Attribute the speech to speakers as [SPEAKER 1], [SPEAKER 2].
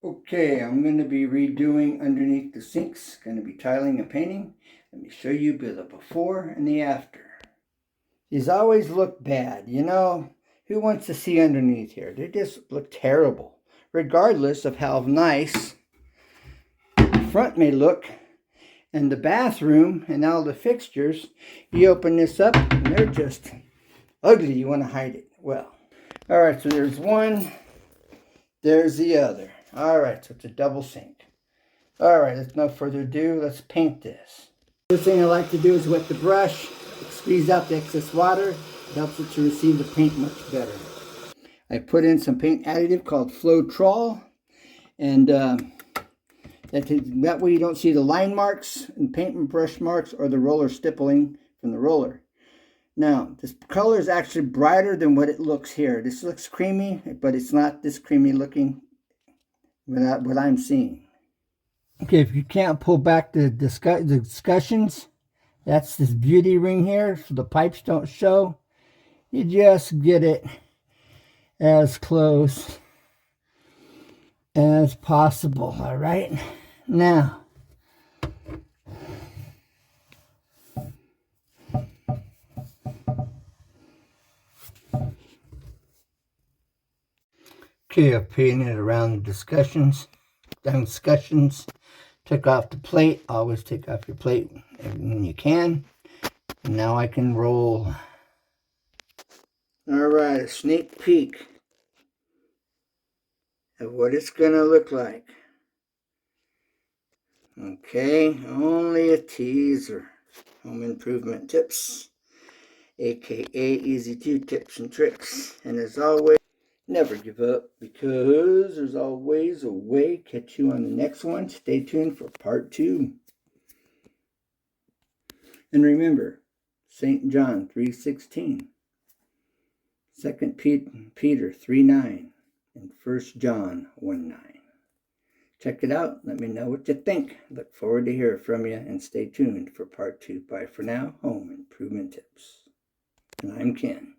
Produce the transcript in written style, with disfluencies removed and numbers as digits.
[SPEAKER 1] Okay, I'm going to be redoing underneath the sinks. Going to be tiling and painting. Let me show you the before and the after. These always look bad, you know. Who wants to see underneath here? They just look terrible, regardless of how nice the front may look. And the bathroom and all the fixtures, you open this up and they're just ugly. You want to hide it. Well, all right, so there's one, there's the other. All right, so it's a double sink. All right, let's no further ado, let's paint this. First thing I like to do is wet the brush, squeeze out the excess water. It helps it to receive the paint much better. I put in some paint additive called Floetrol, and that way you don't see the line marks and paint brush marks or the roller stippling from the roller. Now, this color is actually brighter than what it looks here. This looks creamy, but it's not this creamy looking without what I'm seeing. Okay, if you can't pull back the discussions, that's this beauty ring here, so the pipes don't show. You just get it as close as possible, all right? Now, okay, I've painted around the discussions. Took off the plate. Always take off your plate when you can. And now I can roll. All right, a sneak peek of what it's gonna look like. Okay, only a teaser. Home improvement tips, aka easy 2 tips and tricks. And as always, never give up, because there's always a way. Catch you on the next one. Stay tuned for part 2. And remember, St. John 3:16, 2 Peter 3:9, and 1 John 1:9. Check it out. Let me know what you think. Look forward to hearing from you, and stay tuned for part 2. Bye for now. Home Improvement Tips. And I'm Ken.